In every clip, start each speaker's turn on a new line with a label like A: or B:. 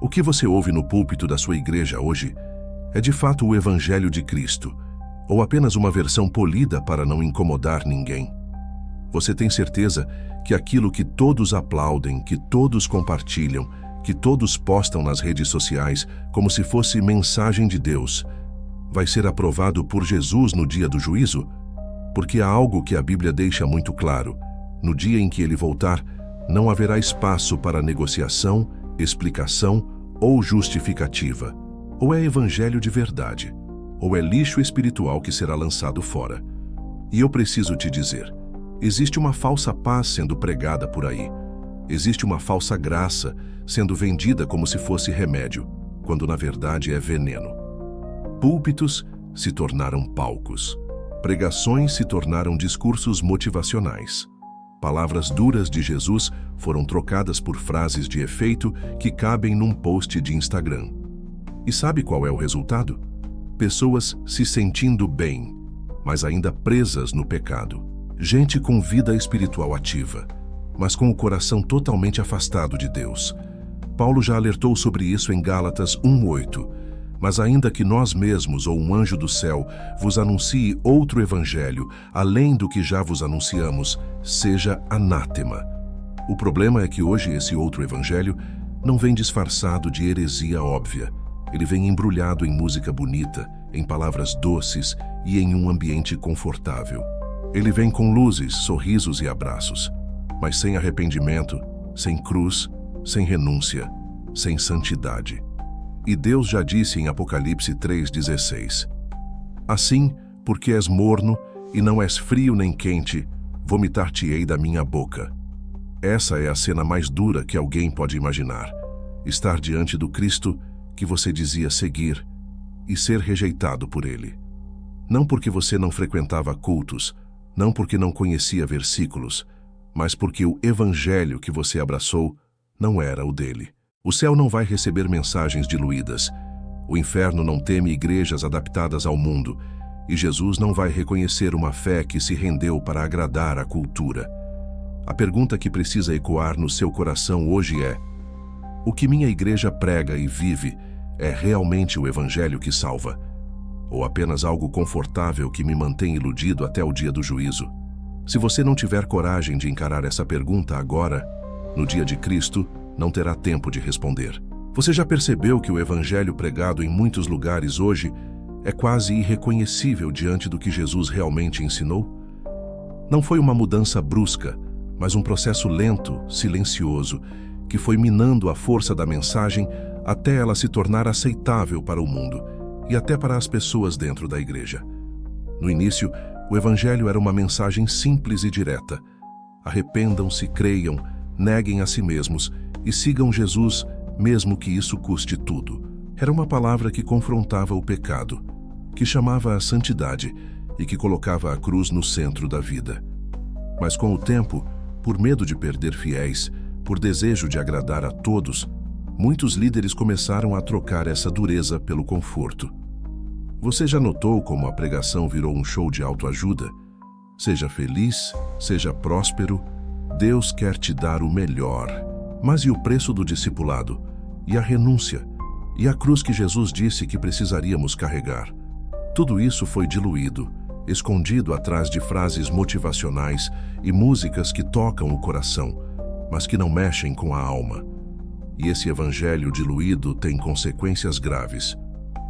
A: O que você ouve no púlpito da sua igreja hoje é de fato o Evangelho de Cristo, ou apenas uma versão polida para não incomodar ninguém? Você tem certeza que aquilo que todos aplaudem, que todos compartilham, que todos postam nas redes sociais como se fosse mensagem de Deus, vai ser aprovado por Jesus no dia do juízo? Porque há algo que a Bíblia deixa muito claro: no dia em que ele voltar, não haverá espaço para negociação, explicação ou justificativa. Ou é evangelho de verdade, ou é lixo espiritual que será lançado fora. E eu preciso te dizer, existe uma falsa paz sendo pregada por aí. Existe uma falsa graça sendo vendida como se fosse remédio, quando na verdade é veneno. Púlpitos se tornaram palcos. Pregações se tornaram discursos motivacionais. Palavras duras de Jesus foram trocadas por frases de efeito que cabem num post de Instagram. E sabe qual é o resultado? Pessoas se sentindo bem, mas ainda presas no pecado. Gente com vida espiritual ativa, mas com o coração totalmente afastado de Deus. Paulo já alertou sobre isso em Gálatas 1:8. Mas ainda que nós mesmos ou um anjo do céu vos anuncie outro evangelho, além do que já vos anunciamos, seja anátema. O problema é que hoje esse outro evangelho não vem disfarçado de heresia óbvia. Ele vem embrulhado em música bonita, em palavras doces e em um ambiente confortável. Ele vem com luzes, sorrisos e abraços, mas sem arrependimento, sem cruz, sem renúncia, sem santidade. E Deus já disse em Apocalipse 3:16: Assim, porque és morno e não és frio nem quente, vomitar-te-ei da minha boca. Essa é a cena mais dura que alguém pode imaginar. Estar diante do Cristo que você dizia seguir e ser rejeitado por ele. Não porque você não frequentava cultos, não porque não conhecia versículos, mas porque o evangelho que você abraçou não era o dele. O céu não vai receber mensagens diluídas. O inferno não teme igrejas adaptadas ao mundo. E Jesus não vai reconhecer uma fé que se rendeu para agradar a cultura. A pergunta que precisa ecoar no seu coração hoje é: o que minha igreja prega e vive é realmente o evangelho que salva? Ou apenas algo confortável que me mantém iludido até o dia do juízo? Se você não tiver coragem de encarar essa pergunta agora, no dia de Cristo, não terá tempo de responder. Você já percebeu que o evangelho pregado em muitos lugares hoje é quase irreconhecível diante do que Jesus realmente ensinou? Não foi uma mudança brusca, mas um processo lento, silencioso, que foi minando a força da mensagem até ela se tornar aceitável para o mundo e até para as pessoas dentro da igreja. No início, o evangelho era uma mensagem simples e direta: arrependam-se, creiam, neguem a si mesmos e sigam Jesus, mesmo que isso custe tudo. Era uma palavra que confrontava o pecado, que chamava a santidade e que colocava a cruz no centro da vida. Mas com o tempo, por medo de perder fiéis, por desejo de agradar a todos, muitos líderes começaram a trocar essa dureza pelo conforto. Você já notou como a pregação virou um show de autoajuda? Seja feliz, seja próspero, Deus quer te dar o melhor. Mas e o preço do discipulado? E a renúncia? E a cruz que Jesus disse que precisaríamos carregar? Tudo isso foi diluído, escondido atrás de frases motivacionais e músicas que tocam o coração, mas que não mexem com a alma. E esse evangelho diluído tem consequências graves.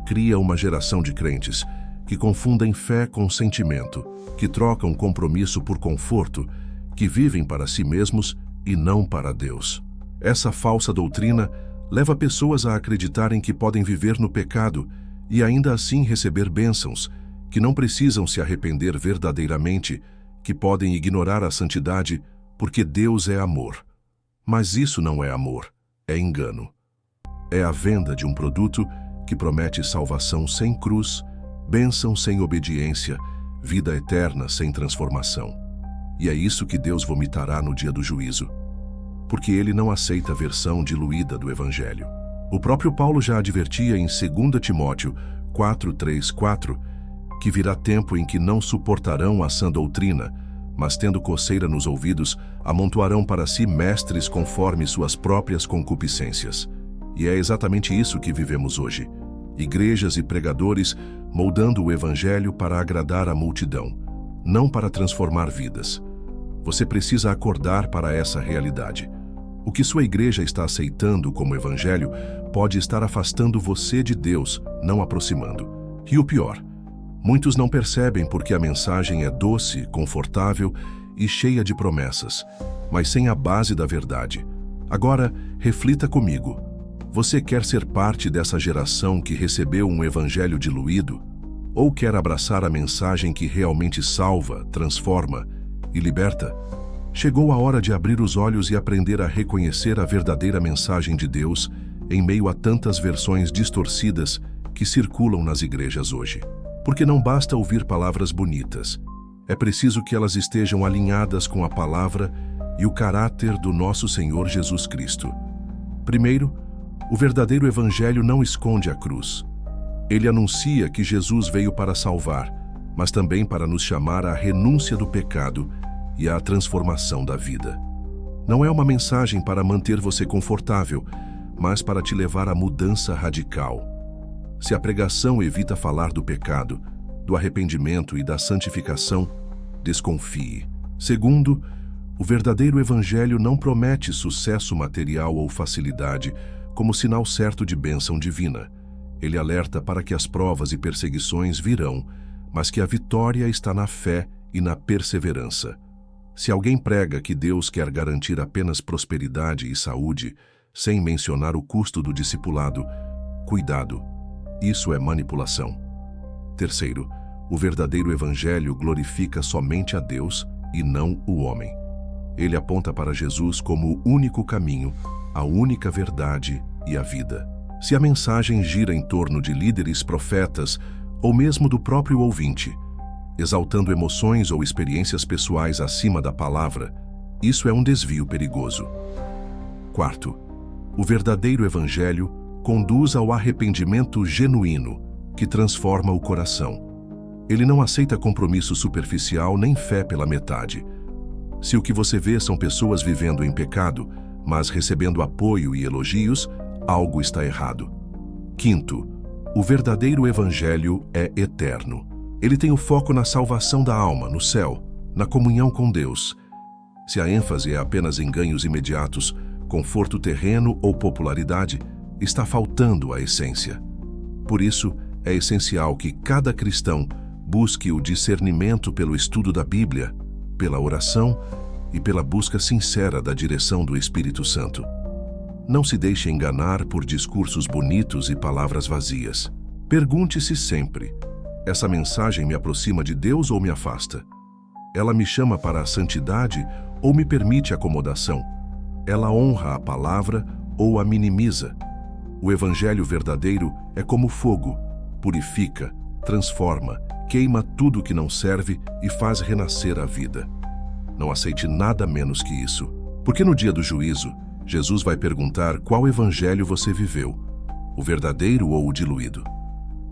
A: Cria uma geração de crentes que confundem fé com sentimento, que trocam compromisso por conforto, que vivem para si mesmos e não para Deus. Essa falsa doutrina leva pessoas a acreditarem que podem viver no pecado e ainda assim receber bênçãos, que não precisam se arrepender verdadeiramente, que podem ignorar a santidade porque Deus é amor. Mas isso não é amor, é engano. É a venda de um produto que promete salvação sem cruz, bênção sem obediência, vida eterna sem transformação. E é isso que Deus vomitará no dia do juízo, porque ele não aceita a versão diluída do evangelho. O próprio Paulo já advertia em 2 Timóteo 4:3-4 que virá tempo em que não suportarão a sã doutrina, mas tendo coceira nos ouvidos, amontoarão para si mestres conforme suas próprias concupiscências. E é exatamente isso que vivemos hoje. Igrejas e pregadores moldando o evangelho para agradar a multidão, não para transformar vidas. Você precisa acordar para essa realidade. O que sua igreja está aceitando como evangelho pode estar afastando você de Deus, não aproximando. E o pior, muitos não percebem porque a mensagem é doce, confortável e cheia de promessas, mas sem a base da verdade. Agora, reflita comigo. Você quer ser parte dessa geração que recebeu um evangelho diluído? Ou quer abraçar a mensagem que realmente salva, transforma e liberta? Chegou a hora de abrir os olhos e aprender a reconhecer a verdadeira mensagem de Deus em meio a tantas versões distorcidas que circulam nas igrejas hoje. Porque não basta ouvir palavras bonitas. É preciso que elas estejam alinhadas com a palavra e o caráter do nosso Senhor Jesus Cristo. Primeiro, o verdadeiro evangelho não esconde a cruz. Ele anuncia que Jesus veio para salvar, mas também para nos chamar à renúncia do pecado e à transformação da vida. Não é uma mensagem para manter você confortável, mas para te levar à mudança radical. Se a pregação evita falar do pecado, do arrependimento e da santificação, desconfie. Segundo, o verdadeiro evangelho não promete sucesso material ou facilidade como sinal certo de bênção divina. Ele alerta para que as provas e perseguições virão, mas que a vitória está na fé e na perseverança. Se alguém prega que Deus quer garantir apenas prosperidade e saúde, sem mencionar o custo do discipulado, cuidado, isso é manipulação. Terceiro, o verdadeiro evangelho glorifica somente a Deus e não o homem. Ele aponta para Jesus como o único caminho, a única verdade e a vida. Se a mensagem gira em torno de líderes, profetas ou mesmo do próprio ouvinte, exaltando emoções ou experiências pessoais acima da palavra, isso é um desvio perigoso. Quarto, o verdadeiro evangelho conduz ao arrependimento genuíno, que transforma o coração. Ele não aceita compromisso superficial nem fé pela metade. Se o que você vê são pessoas vivendo em pecado, mas recebendo apoio e elogios, algo está errado. Quinto, o verdadeiro evangelho é eterno. Ele tem o foco na salvação da alma, no céu, na comunhão com Deus. Se a ênfase é apenas em ganhos imediatos, conforto terreno ou popularidade, está faltando a essência. Por isso, é essencial que cada cristão busque o discernimento pelo estudo da Bíblia, pela oração e pela busca sincera da direção do Espírito Santo. Não se deixe enganar por discursos bonitos e palavras vazias. Pergunte-se sempre: essa mensagem me aproxima de Deus ou me afasta? Ela me chama para a santidade ou me permite acomodação? Ela honra a palavra ou a minimiza? O evangelho verdadeiro é como fogo, purifica, transforma, queima tudo que não serve e faz renascer a vida. Não aceite nada menos que isso, porque no dia do juízo, Jesus vai perguntar qual evangelho você viveu, o verdadeiro ou o diluído.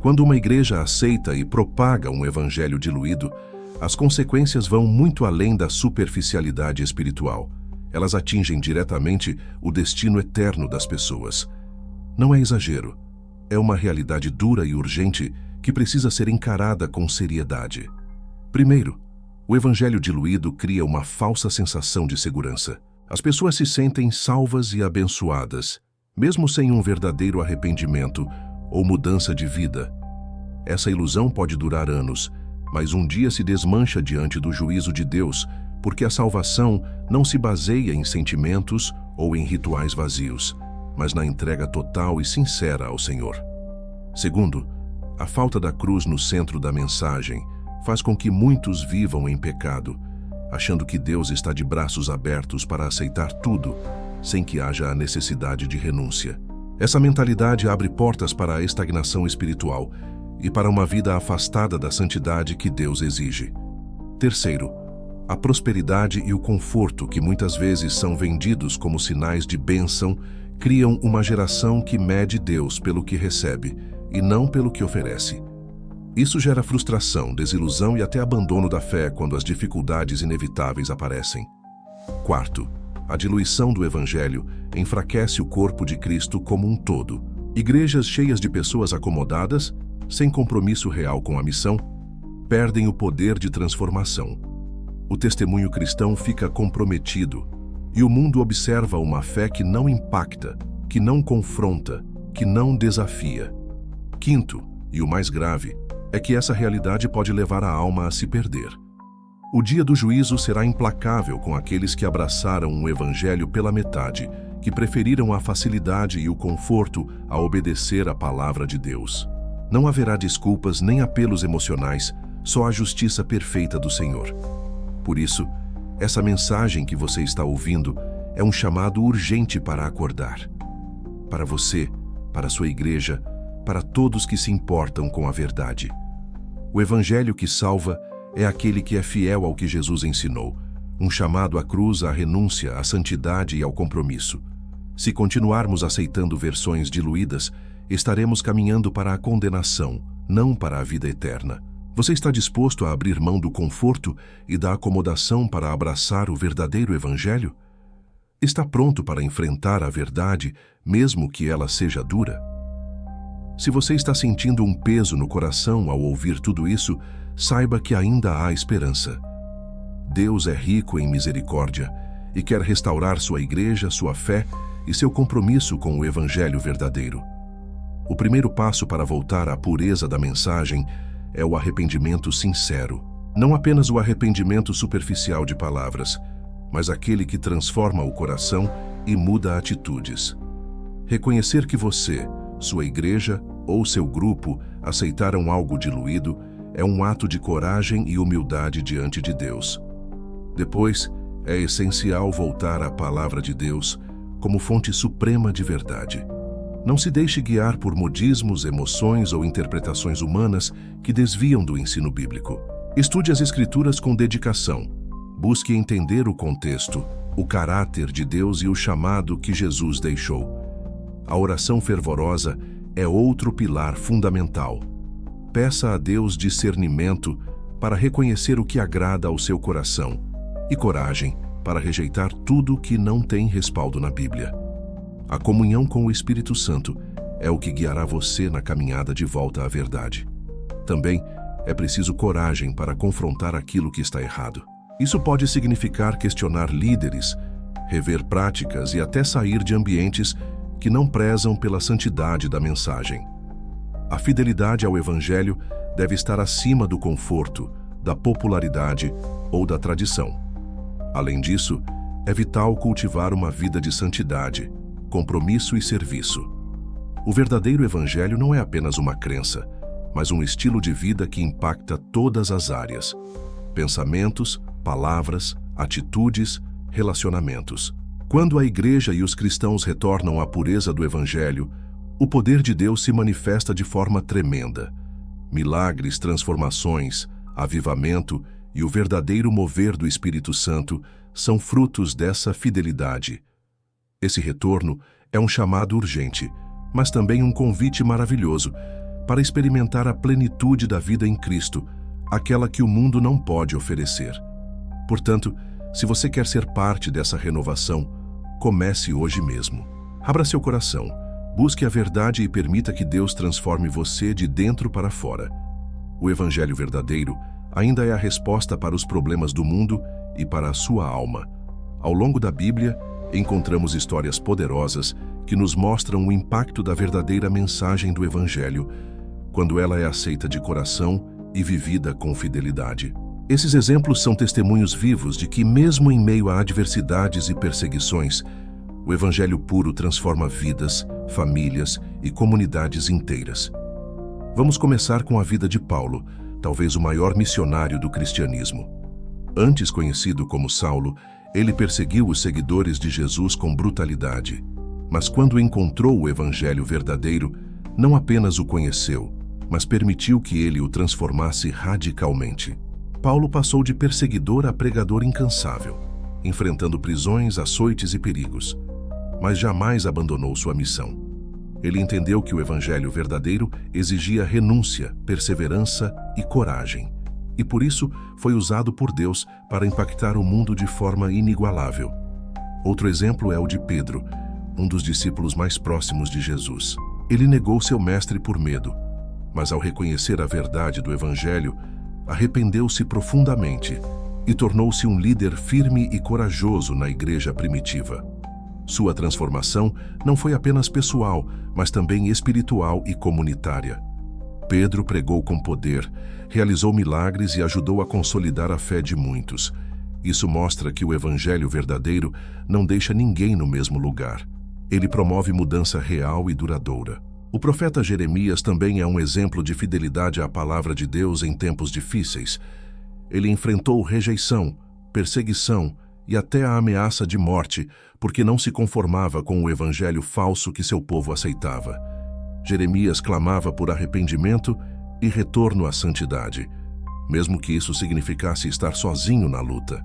A: Quando uma igreja aceita e propaga um evangelho diluído, as consequências vão muito além da superficialidade espiritual. Elas atingem diretamente o destino eterno das pessoas. Não é exagero, é uma realidade dura e urgente que precisa ser encarada com seriedade. Primeiro, o evangelho diluído cria uma falsa sensação de segurança. As pessoas se sentem salvas e abençoadas, mesmo sem um verdadeiro arrependimento ou mudança de vida. Essa ilusão pode durar anos, mas um dia se desmancha diante do juízo de Deus, porque a salvação não se baseia em sentimentos ou em rituais vazios, mas na entrega total e sincera ao Senhor. Segundo, a falta da cruz no centro da mensagem faz com que muitos vivam em pecado, achando que Deus está de braços abertos para aceitar tudo, sem que haja a necessidade de renúncia. Essa mentalidade abre portas para a estagnação espiritual e para uma vida afastada da santidade que Deus exige. Terceiro, a prosperidade e o conforto que muitas vezes são vendidos como sinais de bênção criam uma geração que mede Deus pelo que recebe e não pelo que oferece. Isso gera frustração, desilusão e até abandono da fé quando as dificuldades inevitáveis aparecem. Quarto, A diluição do Evangelho enfraquece o corpo de Cristo como um todo. Igrejas cheias de pessoas acomodadas, sem compromisso real com a missão, perdem o poder de transformação. O testemunho cristão fica comprometido e o mundo observa uma fé que não impacta, que não confronta, que não desafia. Quinto, e o mais grave, é que essa realidade pode levar a alma a se perder. O dia do juízo será implacável com aqueles que abraçaram o Evangelho pela metade, que preferiram a facilidade e o conforto a obedecer à palavra de Deus. Não haverá desculpas nem apelos emocionais, só a justiça perfeita do Senhor. Por isso, essa mensagem que você está ouvindo é um chamado urgente para acordar. Para você, para a sua igreja, para todos que se importam com a verdade. O Evangelho que salva é aquele que é fiel ao que Jesus ensinou, um chamado à cruz, à renúncia, à santidade e ao compromisso. Se continuarmos aceitando versões diluídas, estaremos caminhando para a condenação, não para a vida eterna. Você está disposto a abrir mão do conforto e da acomodação para abraçar o verdadeiro Evangelho? Está pronto para enfrentar a verdade, mesmo que ela seja dura? Se você está sentindo um peso no coração ao ouvir tudo isso, saiba que ainda há esperança. Deus é rico em misericórdia e quer restaurar sua igreja, sua fé e seu compromisso com o Evangelho verdadeiro. O primeiro passo para voltar à pureza da mensagem é o arrependimento sincero. Não apenas o arrependimento superficial de palavras, mas aquele que transforma o coração e muda atitudes. Reconhecer que você, sua igreja ou seu grupo aceitaram algo diluído é um ato de coragem e humildade diante de Deus. Depois, é essencial voltar à palavra de Deus como fonte suprema de verdade. Não se deixe guiar por modismos, emoções ou interpretações humanas que desviam do ensino bíblico. Estude as Escrituras com dedicação. Busque entender o contexto, o caráter de Deus e o chamado que Jesus deixou. A oração fervorosa é outro pilar fundamental. Peça a Deus discernimento para reconhecer o que agrada ao seu coração e coragem para rejeitar tudo que não tem respaldo na Bíblia. A comunhão com o Espírito Santo é o que guiará você na caminhada de volta à verdade. Também é preciso coragem para confrontar aquilo que está errado. Isso pode significar questionar líderes, rever práticas e até sair de ambientes que não prezam pela santidade da mensagem. A fidelidade ao Evangelho deve estar acima do conforto, da popularidade ou da tradição. Além disso, é vital cultivar uma vida de santidade, compromisso e serviço. O verdadeiro Evangelho não é apenas uma crença, mas um estilo de vida que impacta todas as áreas: pensamentos, palavras, atitudes, relacionamentos. Quando a igreja e os cristãos retornam à pureza do Evangelho, o poder de Deus se manifesta de forma tremenda. Milagres, transformações, avivamento e o verdadeiro mover do Espírito Santo são frutos dessa fidelidade. Esse retorno é um chamado urgente, mas também um convite maravilhoso para experimentar a plenitude da vida em Cristo, aquela que o mundo não pode oferecer. Portanto, se você quer ser parte dessa renovação, comece hoje mesmo. Abra seu coração, busque a verdade e permita que Deus transforme você de dentro para fora. O Evangelho verdadeiro ainda é a resposta para os problemas do mundo e para a sua alma. Ao longo da Bíblia, encontramos histórias poderosas que nos mostram o impacto da verdadeira mensagem do Evangelho, quando ela é aceita de coração e vivida com fidelidade. Esses exemplos são testemunhos vivos de que, mesmo em meio a adversidades e perseguições, o Evangelho puro transforma vidas, famílias e comunidades inteiras. Vamos começar com a vida de Paulo, talvez o maior missionário do cristianismo. Antes conhecido como Saulo, ele perseguiu os seguidores de Jesus com brutalidade. Mas quando encontrou o Evangelho verdadeiro, não apenas o conheceu, mas permitiu que ele o transformasse radicalmente. Paulo passou de perseguidor a pregador incansável, enfrentando prisões, açoites e perigos, mas jamais abandonou sua missão. Ele entendeu que o Evangelho verdadeiro exigia renúncia, perseverança e coragem, e por isso foi usado por Deus para impactar o mundo de forma inigualável. Outro exemplo é o de Pedro, um dos discípulos mais próximos de Jesus. Ele negou seu mestre por medo, mas ao reconhecer a verdade do Evangelho, arrependeu-se profundamente e tornou-se um líder firme e corajoso na igreja primitiva. Sua transformação não foi apenas pessoal, mas também espiritual e comunitária. Pedro pregou com poder, realizou milagres e ajudou a consolidar a fé de muitos. Isso mostra que o Evangelho verdadeiro não deixa ninguém no mesmo lugar. Ele promove mudança real e duradoura. O profeta Jeremias também é um exemplo de fidelidade à palavra de Deus em tempos difíceis. Ele enfrentou rejeição, perseguição e até a ameaça de morte, porque não se conformava com o evangelho falso que seu povo aceitava. Jeremias clamava por arrependimento e retorno à santidade, mesmo que isso significasse estar sozinho na luta.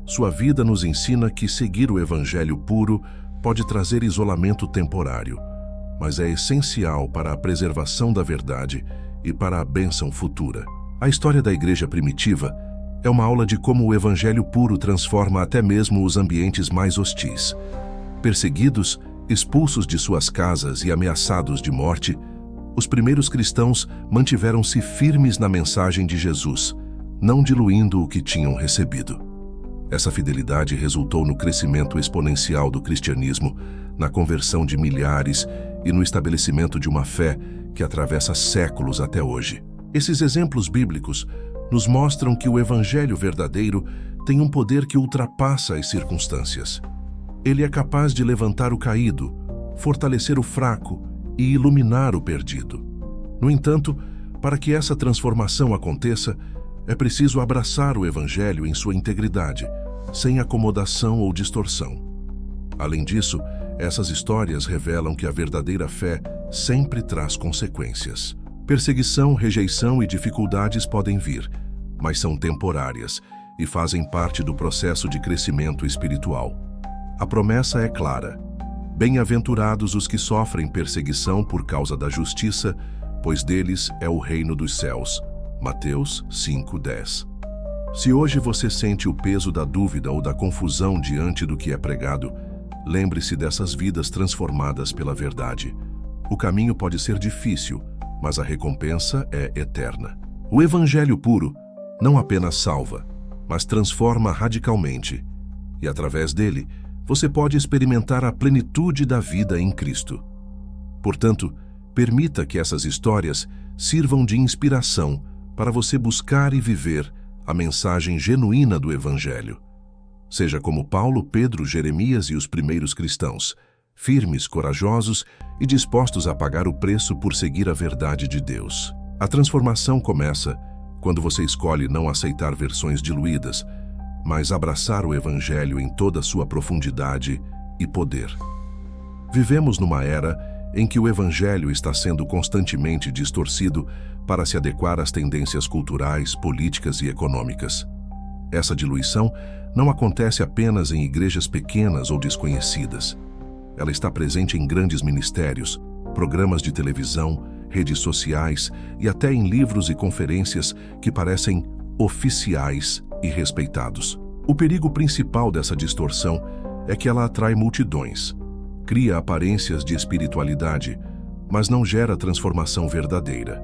A: Sua vida nos ensina que seguir o evangelho puro pode trazer isolamento temporário, mas é essencial para a preservação da verdade e para a bênção futura. A história da igreja primitiva é uma aula de como o evangelho puro transforma até mesmo os ambientes mais hostis. Perseguidos, expulsos de suas casas e ameaçados de morte, os primeiros cristãos mantiveram-se firmes na mensagem de Jesus, não diluindo o que tinham recebido. Essa fidelidade resultou no crescimento exponencial do cristianismo, na conversão de milhares e no estabelecimento de uma fé que atravessa séculos até hoje. Esses exemplos bíblicos nos mostram que o evangelho verdadeiro tem um poder que ultrapassa as circunstâncias. Ele é capaz de levantar o caído, fortalecer o fraco e iluminar o perdido. No entanto, para que essa transformação aconteça, é preciso abraçar o evangelho em sua integridade, sem acomodação ou distorção. Além disso, essas histórias revelam que a verdadeira fé sempre traz consequências. Perseguição, rejeição e dificuldades podem vir, mas são temporárias e fazem parte do processo de crescimento espiritual. A promessa é clara: bem-aventurados os que sofrem perseguição por causa da justiça, pois deles é o reino dos céus. Mateus 5:10. Se hoje você sente o peso da dúvida ou da confusão diante do que é pregado, lembre-se dessas vidas transformadas pela verdade. O caminho pode ser difícil, mas a recompensa é eterna. O evangelho puro não apenas salva, mas transforma radicalmente, e através dele, você pode experimentar a plenitude da vida em Cristo. Portanto, permita que essas histórias sirvam de inspiração para você buscar e viver a mensagem genuína do Evangelho. Seja como Paulo, Pedro, Jeremias e os primeiros cristãos, firmes, corajosos e dispostos a pagar o preço por seguir a verdade de Deus. A transformação começa quando você escolhe não aceitar versões diluídas, mas abraçar o Evangelho em toda a sua profundidade e poder. Vivemos numa era em que o Evangelho está sendo constantemente distorcido para se adequar às tendências culturais, políticas e econômicas. Essa diluição não acontece apenas em igrejas pequenas ou desconhecidas. Ela está presente em grandes ministérios, programas de televisão, redes sociais e até em livros e conferências que parecem oficiais e respeitados. O perigo principal dessa distorção é que ela atrai multidões, cria aparências de espiritualidade, mas não gera transformação verdadeira.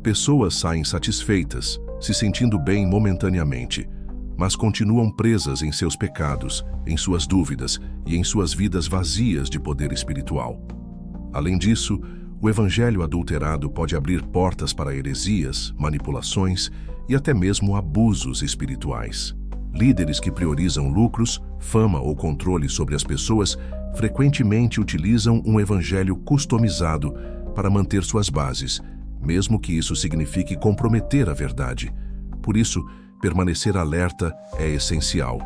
A: Pessoas saem satisfeitas, se sentindo bem momentaneamente, mas continuam presas em seus pecados, em suas dúvidas e em suas vidas vazias de poder espiritual. Além disso, o evangelho adulterado pode abrir portas para heresias, manipulações e até mesmo abusos espirituais. Líderes que priorizam lucros, fama ou controle sobre as pessoas frequentemente utilizam um evangelho customizado para manter suas bases, mesmo que isso signifique comprometer a verdade. Por isso, permanecer alerta é essencial.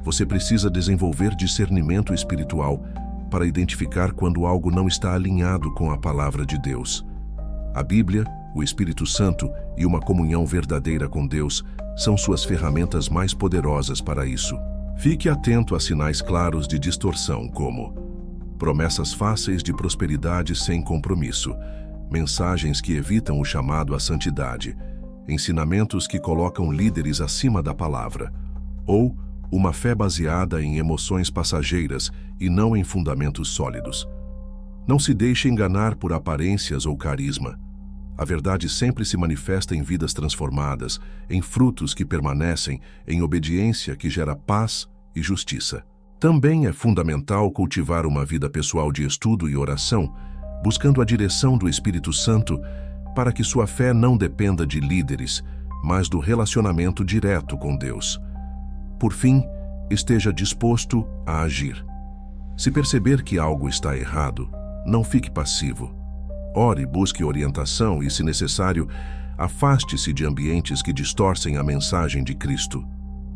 A: Você precisa desenvolver discernimento espiritual para identificar quando algo não está alinhado com a palavra de Deus. A Bíblia, o Espírito Santo e uma comunhão verdadeira com Deus são suas ferramentas mais poderosas para isso. Fique atento a sinais claros de distorção, como promessas fáceis de prosperidade sem compromisso, mensagens que evitam o chamado à santidade, ensinamentos que colocam líderes acima da palavra, ou uma fé baseada em emoções passageiras e não em fundamentos sólidos. Não se deixe enganar por aparências ou carisma. A verdade sempre se manifesta em vidas transformadas, em frutos que permanecem, em obediência que gera paz e justiça. Também é fundamental cultivar uma vida pessoal de estudo e oração, buscando a direção do Espírito Santo para que sua fé não dependa de líderes, mas do relacionamento direto com Deus. Por fim, esteja disposto a agir. Se perceber que algo está errado, não fique passivo. Ore, busque orientação e, se necessário, afaste-se de ambientes que distorcem a mensagem de Cristo.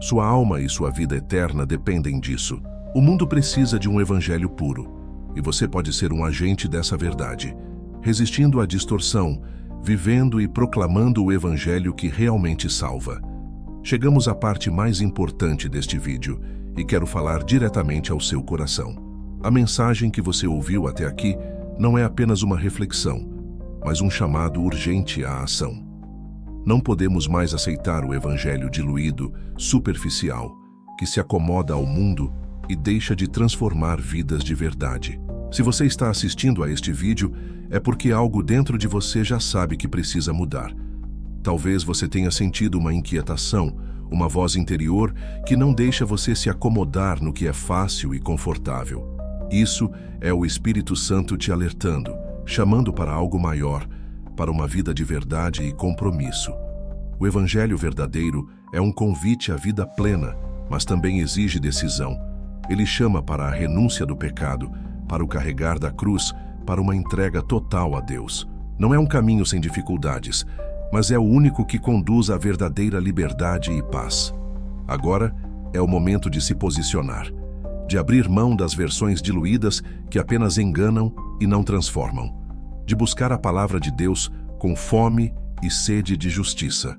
A: Sua alma e sua vida eterna dependem disso. O mundo precisa de um evangelho puro, e você pode ser um agente dessa verdade, resistindo à distorção, vivendo e proclamando o evangelho que realmente salva. Chegamos à parte mais importante deste vídeo e quero falar diretamente ao seu coração. A mensagem que você ouviu até aqui não é apenas uma reflexão, mas um chamado urgente à ação. Não podemos mais aceitar o evangelho diluído, superficial, que se acomoda ao mundo e deixa de transformar vidas de verdade. Se você está assistindo a este vídeo, é porque algo dentro de você já sabe que precisa mudar. Talvez você tenha sentido uma inquietação, uma voz interior que não deixa você se acomodar no que é fácil e confortável. Isso é o Espírito Santo te alertando, chamando para algo maior, para uma vida de verdade e compromisso. O Evangelho verdadeiro é um convite à vida plena, mas também exige decisão. Ele chama para a renúncia do pecado, para o carregar da cruz, para uma entrega total a Deus. Não é um caminho sem dificuldades, mas é o único que conduz à verdadeira liberdade e paz. Agora é o momento de se posicionar, de abrir mão das versões diluídas que apenas enganam e não transformam, de buscar a palavra de Deus com fome e sede de justiça,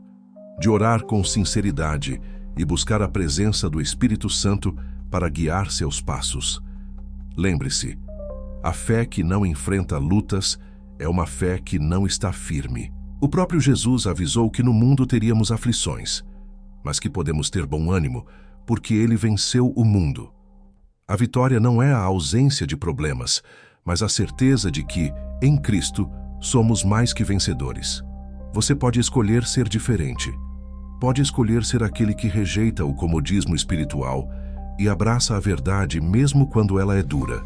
A: de orar com sinceridade e buscar a presença do Espírito Santo para guiar seus passos. Lembre-se, a fé que não enfrenta lutas é uma fé que não está firme. O próprio Jesus avisou que no mundo teríamos aflições, mas que podemos ter bom ânimo, porque ele venceu o mundo. A vitória não é a ausência de problemas, mas a certeza de que, em Cristo, somos mais que vencedores. Você pode escolher ser diferente. Pode escolher ser aquele que rejeita o comodismo espiritual e abraça a verdade mesmo quando ela é dura.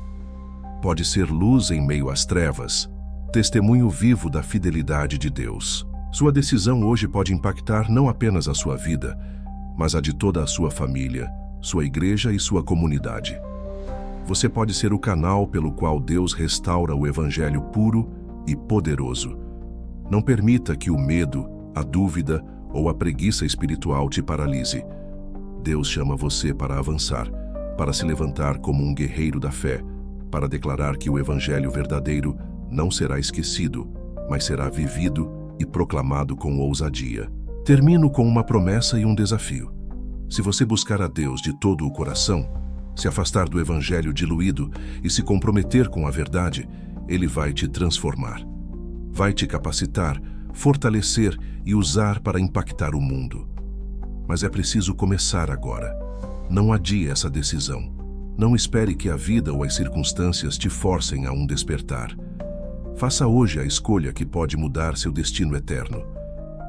A: Pode ser luz em meio às trevas, testemunho vivo da fidelidade de Deus. Sua decisão hoje pode impactar não apenas a sua vida, mas a de toda a sua família, sua igreja e sua comunidade. Você pode ser o canal pelo qual Deus restaura o evangelho puro e poderoso. Não permita que o medo, a dúvida ou a preguiça espiritual te paralise. Deus chama você para avançar, para se levantar como um guerreiro da fé, para declarar que o evangelho verdadeiro não será esquecido, mas será vivido e proclamado com ousadia. Termino com uma promessa e um desafio. Se você buscar a Deus de todo o coração, se afastar do evangelho diluído e se comprometer com a verdade, Ele vai te transformar. Vai te capacitar, fortalecer e usar para impactar o mundo. Mas é preciso começar agora. Não adie essa decisão. Não espere que a vida ou as circunstâncias te forcem a um despertar. Faça hoje a escolha que pode mudar seu destino eterno.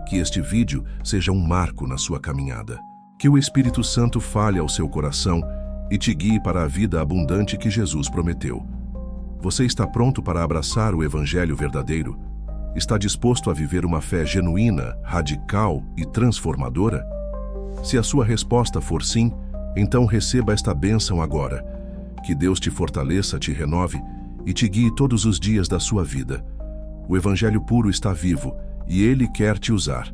A: Que este vídeo seja um marco na sua caminhada. Que o Espírito Santo fale ao seu coração e te guie para a vida abundante que Jesus prometeu. Você está pronto para abraçar o evangelho verdadeiro? Está disposto a viver uma fé genuína, radical e transformadora? Se a sua resposta for sim, então receba esta bênção agora. Que Deus te fortaleça, te renove e te guie todos os dias da sua vida. O evangelho puro está vivo e Ele quer te usar.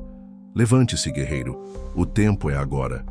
A: Levante-se, guerreiro. O tempo é agora.